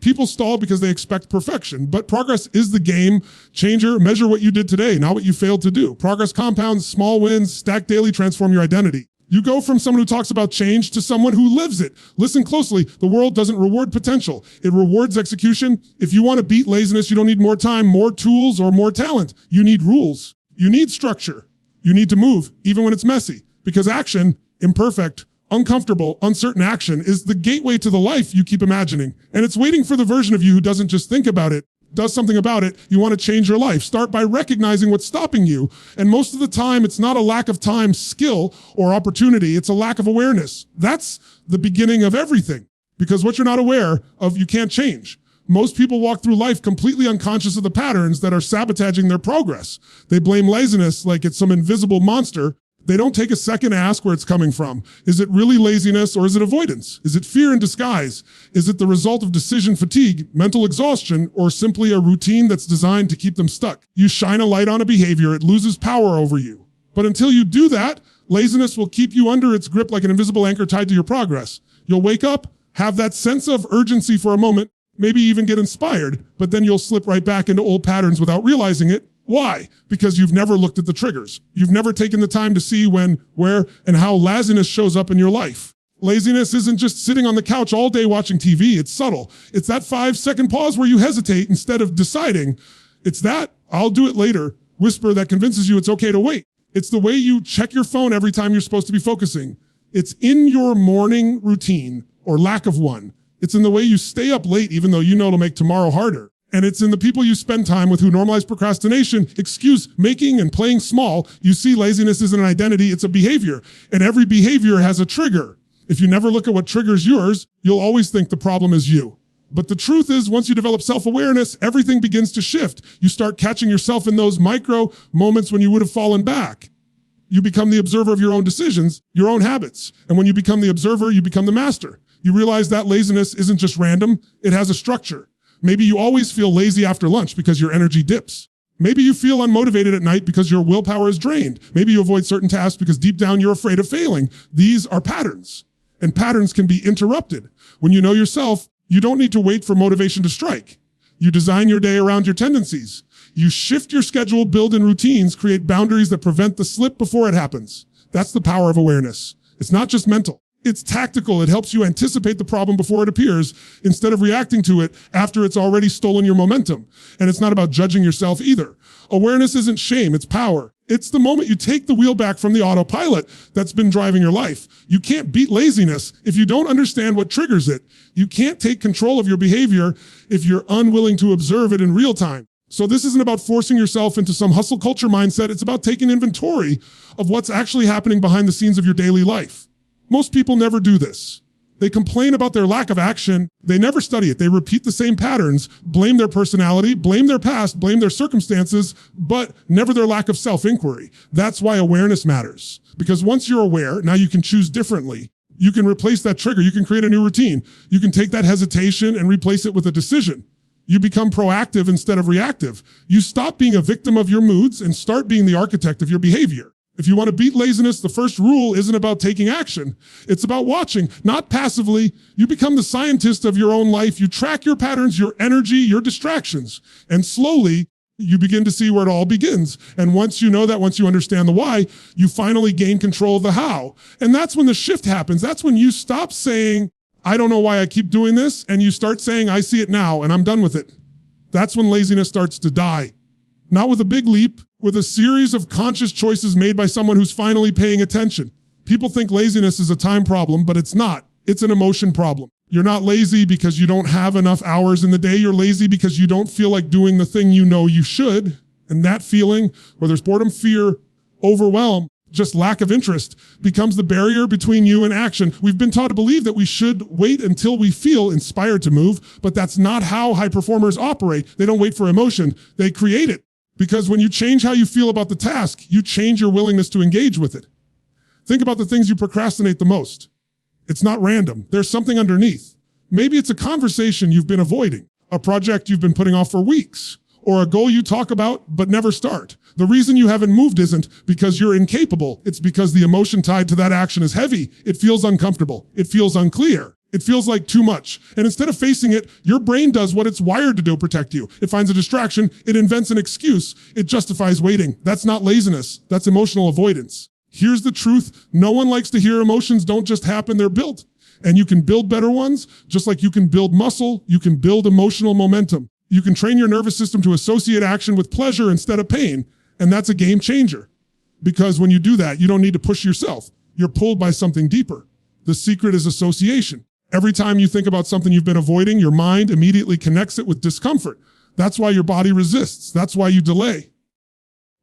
People stall because they expect perfection, but progress is the game changer. Measure what you did today, not what you failed to do. Progress compounds, small wins, stack daily, transform your identity. You go from someone who talks about change to someone who lives it. Listen closely. The world doesn't reward potential. It rewards execution. If you want to beat laziness, you don't need more time, more tools, or more talent. You need rules. You need structure. You need to move, even when it's messy, because action, imperfect, uncomfortable, uncertain action is the gateway to the life you keep imagining. And it's waiting for the version of you who doesn't just think about it, does something about it. You want to change your life. Start by recognizing what's stopping you. And most of the time, it's not a lack of time, skill, or opportunity. It's a lack of awareness. That's the beginning of everything, because what you're not aware of, you can't change. Most people walk through life completely unconscious of the patterns that are sabotaging their progress. They blame laziness like it's some invisible monster. They don't take a second to ask where it's coming from. Is it really laziness or is it avoidance? Is it fear in disguise? Is it the result of decision fatigue, mental exhaustion, or simply a routine that's designed to keep them stuck? You shine a light on a behavior, it loses power over you. But until you do that, laziness will keep you under its grip like an invisible anchor tied to your progress. You'll wake up, have that sense of urgency for a moment, maybe even get inspired, but then you'll slip right back into old patterns without realizing it. Why? Because you've never looked at the triggers. You've never taken the time to see when, where, and how laziness shows up in your life. Laziness isn't just sitting on the couch all day watching TV. It's subtle. It's that 5-second pause where you hesitate instead of deciding. It's that "I'll do it later" whisper that convinces you it's okay to wait. It's the way you check your phone every time you're supposed to be focusing. It's in your morning routine or lack of one. It's in the way you stay up late even though you know it'll make tomorrow harder. And it's in the people you spend time with who normalize procrastination, excuse making, and playing small. You see, laziness isn't an identity, it's a behavior. And every behavior has a trigger. If you never look at what triggers yours, you'll always think the problem is you. But the truth is, once you develop self-awareness, everything begins to shift. You start catching yourself in those micro moments when you would have fallen back. You become the observer of your own decisions, your own habits. And when you become the observer, you become the master. You realize that laziness isn't just random, it has a structure. Maybe you always feel lazy after lunch because your energy dips. Maybe you feel unmotivated at night because your willpower is drained. Maybe you avoid certain tasks because deep down you're afraid of failing. These are patterns, and patterns can be interrupted. When you know yourself, you don't need to wait for motivation to strike. You design your day around your tendencies. You shift your schedule, build in routines, create boundaries that prevent the slip before it happens. That's the power of awareness. It's not just mental. It's tactical. It helps you anticipate the problem before it appears instead of reacting to it after it's already stolen your momentum. And it's not about judging yourself either. Awareness isn't shame, it's power. It's the moment you take the wheel back from the autopilot that's been driving your life. You can't beat laziness if you don't understand what triggers it. You can't take control of your behavior if you're unwilling to observe it in real time. So this isn't about forcing yourself into some hustle culture mindset. It's about taking inventory of what's actually happening behind the scenes of your daily life. Most people never do this. They complain about their lack of action. They never study it. They repeat the same patterns, blame their personality, blame their past, blame their circumstances, but never their lack of self-inquiry. That's why awareness matters. Because once you're aware, now you can choose differently. You can replace that trigger. You can create a new routine. You can take that hesitation and replace it with a decision. You become proactive instead of reactive. You stop being a victim of your moods and start being the architect of your behavior. If you want to beat laziness, the first rule isn't about taking action. It's about watching, not passively. You become the scientist of your own life. You track your patterns, your energy, your distractions. And slowly, you begin to see where it all begins. And once you know that, once you understand the why, you finally gain control of the how. And that's when the shift happens. That's when you stop saying, I don't know why I keep doing this, and you start saying, I see it now, and I'm done with it. That's when laziness starts to die. Not with a big leap, with a series of conscious choices made by someone who's finally paying attention. People think laziness is a time problem, but it's not. It's an emotion problem. You're not lazy because you don't have enough hours in the day. You're lazy because you don't feel like doing the thing you know you should. And that feeling, whether it's boredom, fear, overwhelm, just lack of interest, becomes the barrier between you and action. We've been taught to believe that we should wait until we feel inspired to move, but that's not how high performers operate. They don't wait for emotion. They create it. Because when you change how you feel about the task, you change your willingness to engage with it. Think about the things you procrastinate the most. It's not random. There's something underneath. Maybe it's a conversation you've been avoiding, a project you've been putting off for weeks, or a goal you talk about but never start. The reason you haven't moved isn't because you're incapable. It's because the emotion tied to that action is heavy. It feels uncomfortable. It feels unclear. It feels like too much. And instead of facing it, your brain does what it's wired to do, protect you. It finds a distraction, it invents an excuse, it justifies waiting. That's not laziness, that's emotional avoidance. Here's the truth, no one likes to hear emotions don't just happen, they're built. And you can build better ones, just like you can build muscle, you can build emotional momentum. You can train your nervous system to associate action with pleasure instead of pain, and that's a game changer. Because when you do that, you don't need to push yourself. You're pulled by something deeper. The secret is association. Every time you think about something you've been avoiding, your mind immediately connects it with discomfort. That's why your body resists. That's why you delay.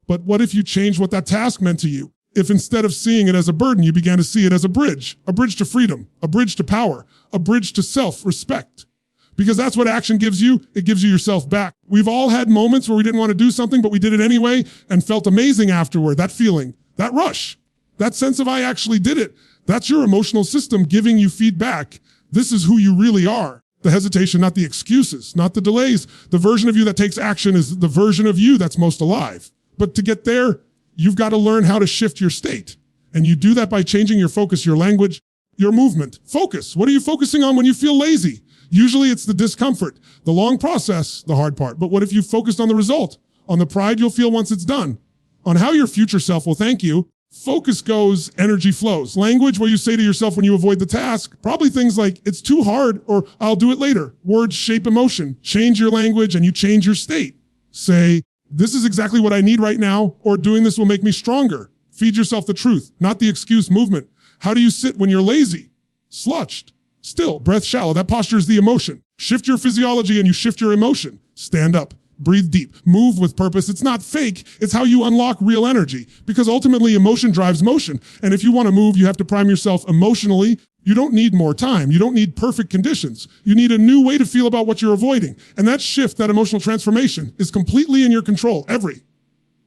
But what if you change what that task meant to you? If instead of seeing it as a burden, you began to see it as a bridge to freedom, a bridge to power, a bridge to self-respect. Because that's what action gives you. It gives you yourself back. We've all had moments where we didn't want to do something, but we did it anyway and felt amazing afterward. That feeling, that rush, that sense of I actually did it. That's your emotional system giving you feedback. This is who you really are. The hesitation, not the excuses, not the delays. The version of you that takes action is the version of you that's most alive. But to get there, you've got to learn how to shift your state. And you do that by changing your focus, your language, your movement. Focus. What are you focusing on when you feel lazy? Usually it's the discomfort, the long process, the hard part. But what if you focused on the result, on the pride you'll feel once it's done, on how your future self will thank you? Focus goes, energy flows. Language, where you say to yourself when you avoid the task, probably things like, it's too hard, or I'll do it later. Words shape emotion. Change your language and you change your state. Say, this is exactly what I need right now, or doing this will make me stronger. Feed yourself the truth, not the excuse movement. How do you sit when you're lazy? Slouched. Still, breath shallow. That posture is the emotion. Shift your physiology and you shift your emotion. Stand up. Breathe deep. Move with purpose. It's not fake. It's how you unlock real energy. Because ultimately, emotion drives motion. And if you want to move, you have to prime yourself emotionally. You don't need more time. You don't need perfect conditions. You need a new way to feel about what you're avoiding. And that shift, that emotional transformation, is completely in your control every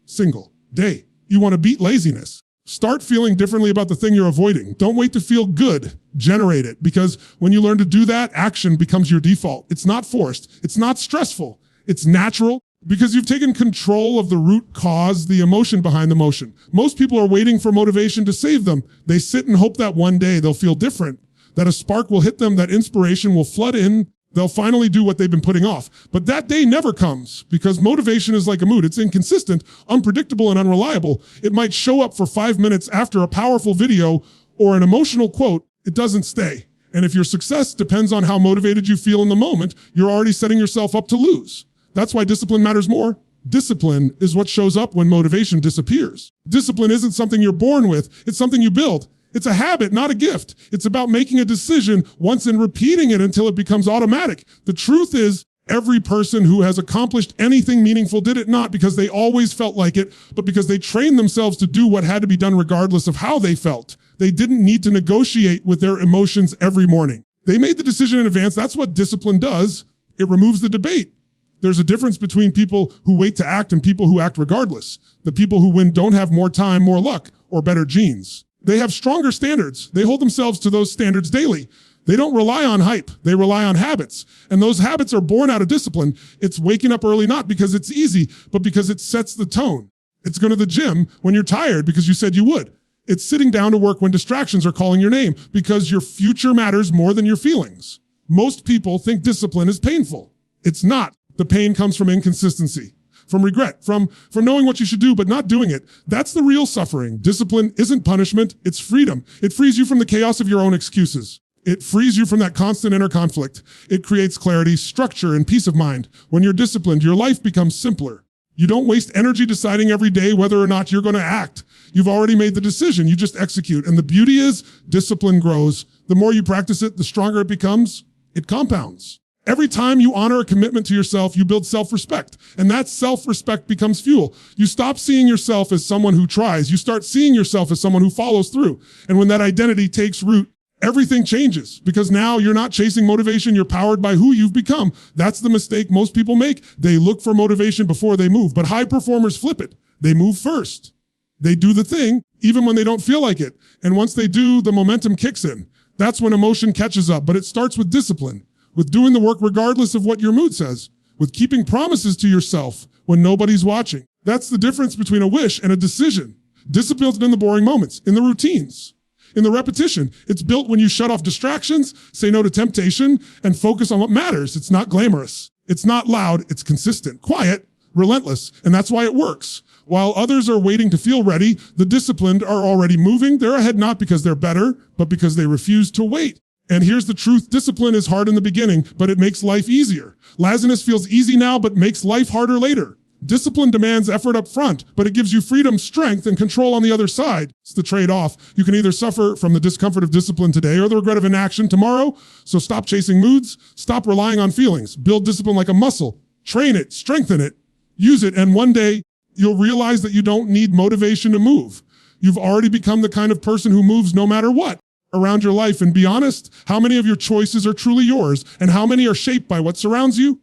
single day. You want to beat laziness. Start feeling differently about the thing you're avoiding. Don't wait to feel good. Generate it. Because when you learn to do that, action becomes your default. It's not forced. It's not stressful. It's natural because you've taken control of the root cause, the emotion behind the motion. Most people are waiting for motivation to save them. They sit and hope that one day they'll feel different, that a spark will hit them, that inspiration will flood in. They'll finally do what they've been putting off. But that day never comes because motivation is like a mood. It's inconsistent, unpredictable, and unreliable. It might show up for 5 minutes after a powerful video or an emotional quote. It doesn't stay. And if your success depends on how motivated you feel in the moment, you're already setting yourself up to lose. That's why discipline matters more. Discipline is what shows up when motivation disappears. Discipline isn't something you're born with. It's something you build. It's a habit, not a gift. It's about making a decision once and repeating it until it becomes automatic. The truth is, every person who has accomplished anything meaningful did it not because they always felt like it, but because they trained themselves to do what had to be done regardless of how they felt. They didn't need to negotiate with their emotions every morning. They made the decision in advance. That's what discipline does. It removes the debate. There's a difference between people who wait to act and people who act regardless. The people who win don't have more time, more luck, or better genes. They have stronger standards. They hold themselves to those standards daily. They don't rely on hype. They rely on habits. And those habits are born out of discipline. It's waking up early, not because it's easy, but because it sets the tone. It's going to the gym when you're tired because you said you would. It's sitting down to work when distractions are calling your name because your future matters more than your feelings. Most people think discipline is painful. It's not. The pain comes from inconsistency, from regret, from knowing what you should do but not doing it. That's the real suffering. Discipline isn't punishment, it's freedom. It frees you from the chaos of your own excuses. It frees you from that constant inner conflict. It creates clarity, structure, and peace of mind. When you're disciplined, your life becomes simpler. You don't waste energy deciding every day whether or not you're going to act. You've already made the decision, you just execute. And the beauty is, discipline grows. The more you practice it, the stronger it becomes. It compounds. Every time you honor a commitment to yourself, you build self-respect. And that self-respect becomes fuel. You stop seeing yourself as someone who tries. You start seeing yourself as someone who follows through. And when that identity takes root, everything changes because now you're not chasing motivation. You're powered by who you've become. That's the mistake most people make. They look for motivation before they move, but high performers flip it. They move first. They do the thing even when they don't feel like it. And once they do, the momentum kicks in. That's when emotion catches up, but it starts with discipline. With doing the work regardless of what your mood says, with keeping promises to yourself when nobody's watching. That's the difference between a wish and a decision. Discipline's in the boring moments, in the routines. in the repetition. It's built when you shut off distractions, say no to temptation, and focus on what matters. It's not glamorous. It's not loud. It's consistent, quiet, relentless. And that's why it works. While others are waiting to feel ready, the disciplined are already moving. They're ahead not because they're better, but because they refuse to wait. And here's the truth. Discipline is hard in the beginning, but it makes life easier. Laziness feels easy now, but makes life harder later. Discipline demands effort up front, but it gives you freedom, strength, and control on the other side. It's the trade-off. You can either suffer from the discomfort of discipline today or the regret of inaction tomorrow. So stop chasing moods. Stop relying on feelings. Build discipline like a muscle. Train it, strengthen it, use it, and one day you'll realize that you don't need motivation to move. You've already become the kind of person who moves no matter what around your life. And be honest, how many of your choices are truly yours and how many are shaped by what surrounds you?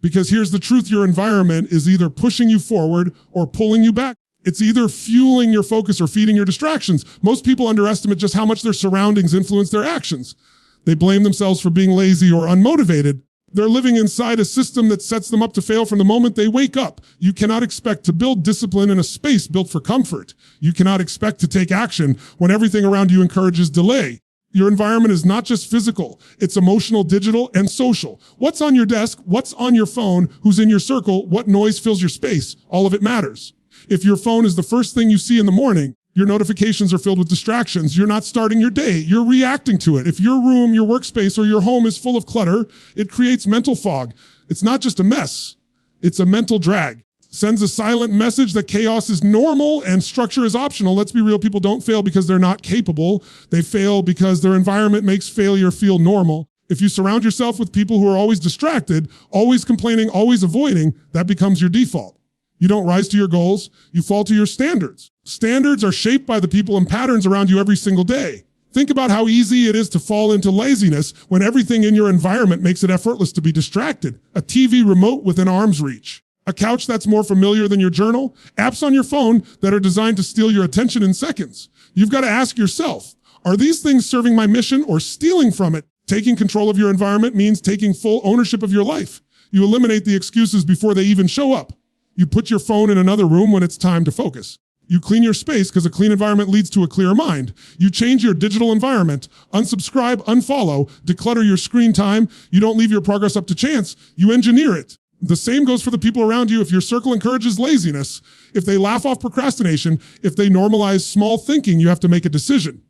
Because here's the truth, your environment is either pushing you forward or pulling you back. It's either fueling your focus or feeding your distractions. Most people underestimate just how much their surroundings influence their actions. They blame themselves for being lazy or unmotivated. They're living inside a system that sets them up to fail from the moment they wake up. You cannot expect to build discipline in a space built for comfort. You cannot expect to take action when everything around you encourages delay. Your environment is not just physical, it's emotional, digital, and social. What's on your desk? What's on your phone? Who's in your circle? What noise fills your space? All of it matters. If your phone is the first thing you see in the morning, your notifications are filled with distractions. You're not starting your day. You're reacting to it. If your room, your workspace, or your home is full of clutter, it creates mental fog. It's not just a mess. It's a mental drag. Sends a silent message that chaos is normal and structure is optional. Let's be real. People don't fail because they're not capable. They fail because their environment makes failure feel normal. If you surround yourself with people who are always distracted, always complaining, always avoiding, that becomes your default. You don't rise to your goals. You fall to your standards. Standards are shaped by the people and patterns around you every single day. Think about how easy it is to fall into laziness when everything in your environment makes it effortless to be distracted. A TV remote within arm's reach. A couch that's more familiar than your journal. Apps on your phone that are designed to steal your attention in seconds. You've got to ask yourself, are these things serving my mission or stealing from it? Taking control of your environment means taking full ownership of your life. You eliminate the excuses before they even show up. You put your phone in another room when it's time to focus. You clean your space because a clean environment leads to a clear mind. You change your digital environment. Unsubscribe, unfollow, declutter your screen time. You don't leave your progress up to chance. You engineer it. The same goes for the people around you. If your circle encourages laziness, if they laugh off procrastination, if they normalize small thinking, you have to make a decision.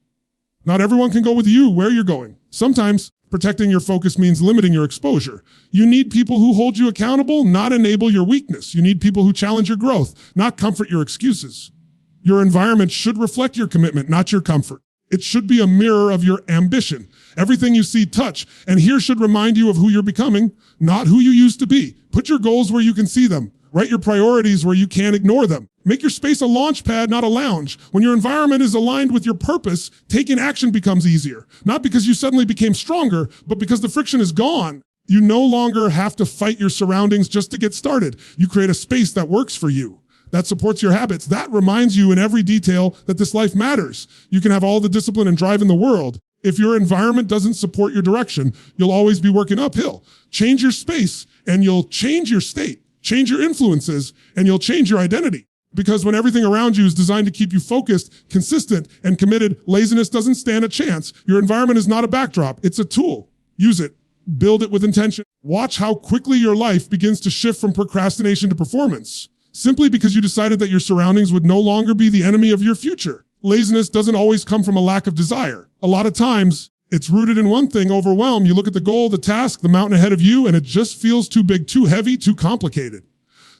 Not everyone can go with you where you're going. Sometimes protecting your focus means limiting your exposure. You need people who hold you accountable, not enable your weakness. You need people who challenge your growth, not comfort your excuses. Your environment should reflect your commitment, not your comfort. It should be a mirror of your ambition. Everything you see, touch, and hear should remind you of who you're becoming, not who you used to be. Put your goals where you can see them. Write your priorities where you can't ignore them. Make your space a launch pad, not a lounge. When your environment is aligned with your purpose, taking action becomes easier. Not because you suddenly became stronger, but because the friction is gone. You no longer have to fight your surroundings just to get started. You create a space that works for you, that supports your habits, that reminds you in every detail that this life matters. You can have all the discipline and drive in the world. If your environment doesn't support your direction, you'll always be working uphill. Change your space and you'll change your state. Change your influences and you'll change your identity. Because when everything around you is designed to keep you focused, consistent, and committed, laziness doesn't stand a chance. Your environment is not a backdrop. It's a tool. Use it. Build it with intention. Watch how quickly your life begins to shift from procrastination to performance. Simply because you decided that your surroundings would no longer be the enemy of your future. Laziness doesn't always come from a lack of desire. A lot of times, it's rooted in one thing, overwhelm. You look at the goal, the task, the mountain ahead of you, and it just feels too big, too heavy, too complicated.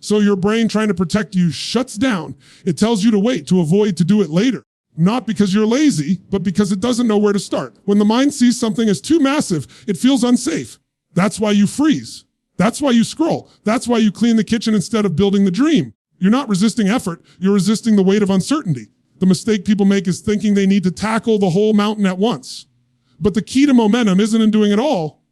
So your brain, trying to protect you, shuts down. It tells you to wait, to avoid, to do it later. Not because you're lazy, but because it doesn't know where to start. When the mind sees something as too massive, it feels unsafe. That's why you freeze. That's why you scroll. That's why you clean the kitchen instead of building the dream. You're not resisting effort. You're resisting the weight of uncertainty. The mistake people make is thinking they need to tackle the whole mountain at once. But the key to momentum isn't in doing it all.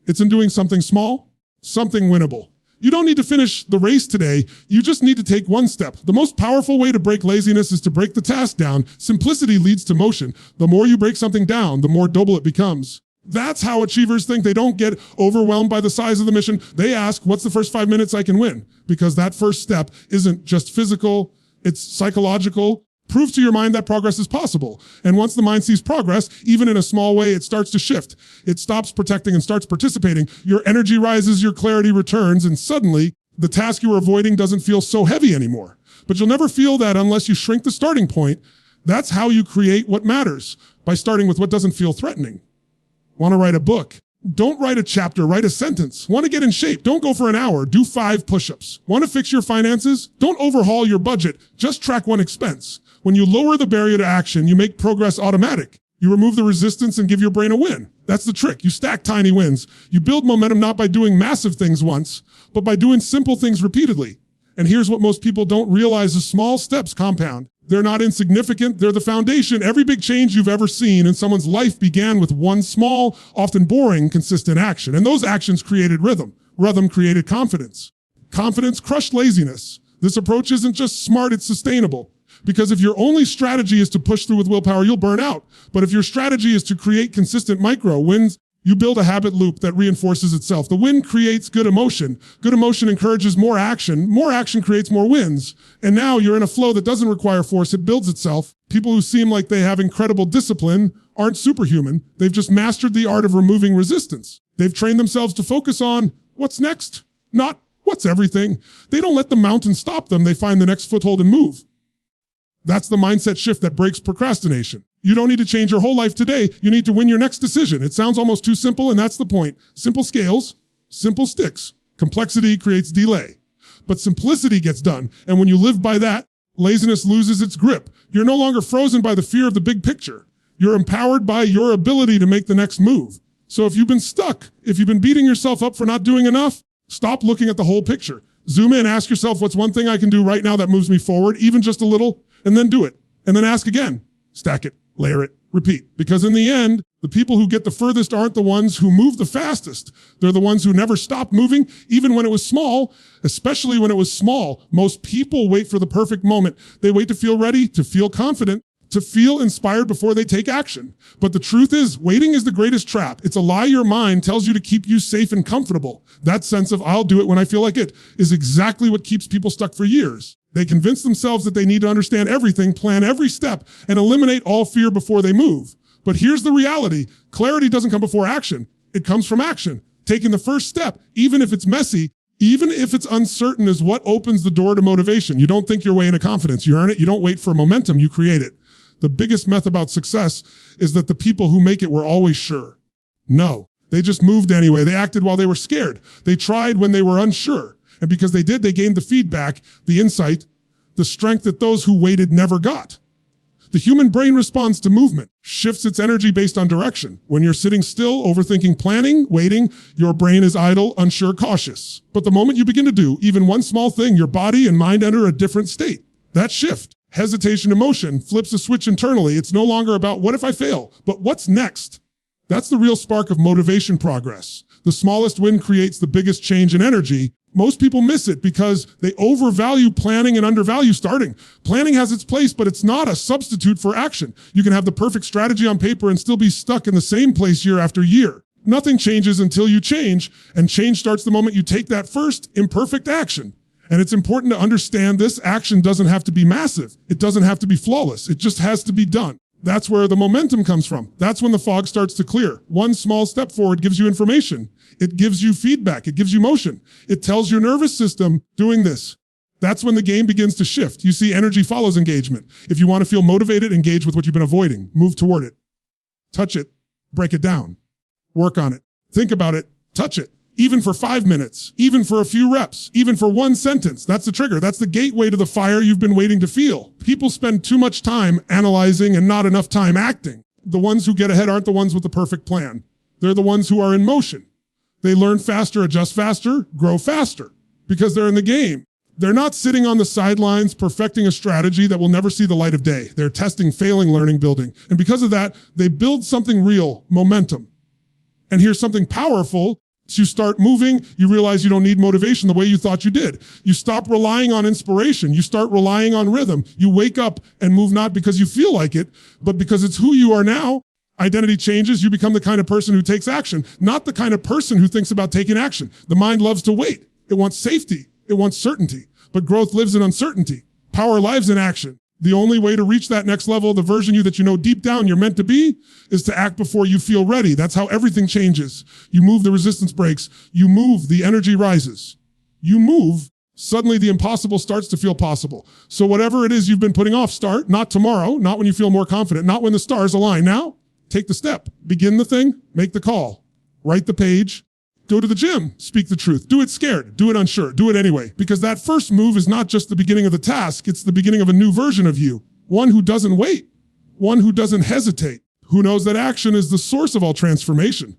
It's in doing something small, something winnable. You don't need to finish the race today. You just need to take one step. The most powerful way to break laziness is to break the task down. Simplicity leads to motion. The more you break something down, the more doable it becomes. That's how achievers think. They don't get overwhelmed by the size of the mission. They ask, what's the first 5 minutes I can win? Because that first step isn't just physical, it's psychological. Prove to your mind that progress is possible. And once the mind sees progress, even in a small way, it starts to shift. It stops protecting and starts participating. Your energy rises, your clarity returns, and suddenly the task you were avoiding doesn't feel so heavy anymore. But you'll never feel that unless you shrink the starting point. That's how you create what matters, by starting with what doesn't feel threatening. Want to write a book? Don't write a chapter, write a sentence. Want to get in shape? Don't go for an hour, do 5 push-ups. Want to fix your finances? Don't overhaul your budget, just track one expense. When you lower the barrier to action, you make progress automatic. You remove the resistance and give your brain a win. That's the trick. You stack tiny wins. You build momentum not by doing massive things once, but by doing simple things repeatedly. And here's what most people don't realize: the small steps compound. They're not insignificant. They're the foundation. Every big change you've ever seen in someone's life began with one small, often boring, consistent action. And those actions created rhythm. Rhythm created confidence. Confidence crushed laziness. This approach isn't just smart, it's sustainable. Because if your only strategy is to push through with willpower, you'll burn out. But if your strategy is to create consistent micro wins, you build a habit loop that reinforces itself. The win creates good emotion. Good emotion encourages more action. More action creates more wins. And now you're in a flow that doesn't require force. It builds itself. People who seem like they have incredible discipline aren't superhuman. They've just mastered the art of removing resistance. They've trained themselves to focus on what's next, not what's everything. They don't let the mountain stop them. They find the next foothold and move. That's the mindset shift that breaks procrastination. You don't need to change your whole life today. You need to win your next decision. It sounds almost too simple, and that's the point. Simple scales, simple sticks. Complexity creates delay. But simplicity gets done. And when you live by that, laziness loses its grip. You're no longer frozen by the fear of the big picture. You're empowered by your ability to make the next move. So if you've been stuck, if you've been beating yourself up for not doing enough, stop looking at the whole picture. Zoom in, ask yourself, what's one thing I can do right now that moves me forward, even just a little, and then do it. And then ask again. Stack it, layer it, repeat. Because in the end, the people who get the furthest aren't the ones who move the fastest. They're the ones who never stopped moving, even when it was small, especially when it was small. Most people wait for the perfect moment. They wait to feel ready, to feel confident, to feel inspired before they take action. But the truth is, waiting is the greatest trap. It's a lie your mind tells you to keep you safe and comfortable. That sense of I'll do it when I feel like it is exactly what keeps people stuck for years. They convince themselves that they need to understand everything, plan every step, and eliminate all fear before they move. But here's the reality. Clarity doesn't come before action. It comes from action. Taking the first step, even if it's messy, even if it's uncertain, is what opens the door to motivation. You don't think your way into confidence. You earn it. You don't wait for momentum. You create it. The biggest myth about success is that the people who make it were always sure. No, they just moved anyway. They acted while they were scared. They tried when they were unsure. And because they did, they gained the feedback, the insight, the strength that those who waited never got. The human brain responds to movement, shifts its energy based on direction. When you're sitting still, overthinking, planning, waiting, your brain is idle, unsure, cautious. But the moment you begin to do even one small thing, your body and mind enter a different state. That shift, hesitation, emotion, flips a switch internally. It's no longer about what if I fail, but what's next? That's the real spark of motivation progress. The smallest win creates the biggest change in energy. Most people miss it because they overvalue planning and undervalue starting. Planning has its place, but it's not a substitute for action. You can have the perfect strategy on paper and still be stuck in the same place year after year. Nothing changes until you change, and change starts the moment you take that first imperfect action. And it's important to understand this action doesn't have to be massive. It doesn't have to be flawless. It just has to be done. That's where the momentum comes from. That's when the fog starts to clear. One small step forward gives you information. It gives you feedback. It gives you motion. It tells your nervous system doing this. That's when the game begins to shift. You see, energy follows engagement. If you want to feel motivated, engage with what you've been avoiding. Move toward it. Touch it. Break it down. Work on it. Think about it. Touch it. Even for 5 minutes, even for a few reps, even for one sentence. That's the trigger. That's the gateway to the fire you've been waiting to feel. People spend too much time analyzing and not enough time acting. The ones who get ahead aren't the ones with the perfect plan. They're the ones who are in motion. They learn faster, adjust faster, grow faster because they're in the game. They're not sitting on the sidelines perfecting a strategy that will never see the light of day. They're testing, failing, learning, building. And because of that, they build something real, momentum. And here's something powerful. You start moving, you realize you don't need motivation the way you thought you did. You stop relying on inspiration. You start relying on rhythm. You wake up and move not because you feel like it, but because it's who you are now. Identity changes. You become the kind of person who takes action, not the kind of person who thinks about taking action. The mind loves to wait. It wants safety. It wants certainty. But growth lives in uncertainty. Power lives in action. The only way to reach that next level, the version you that you know deep down you're meant to be, is to act before you feel ready. That's how everything changes. You move, the resistance breaks. You move, the energy rises. You move, suddenly the impossible starts to feel possible. So whatever it is you've been putting off, start. Not tomorrow, not when you feel more confident, not when the stars align. Now, take the step. Begin the thing, make the call. Write the page. Go to the gym, speak the truth. Do it scared, do it unsure, do it anyway. Because that first move is not just the beginning of the task, it's the beginning of a new version of you. One who doesn't wait, one who doesn't hesitate, who knows that action is the source of all transformation.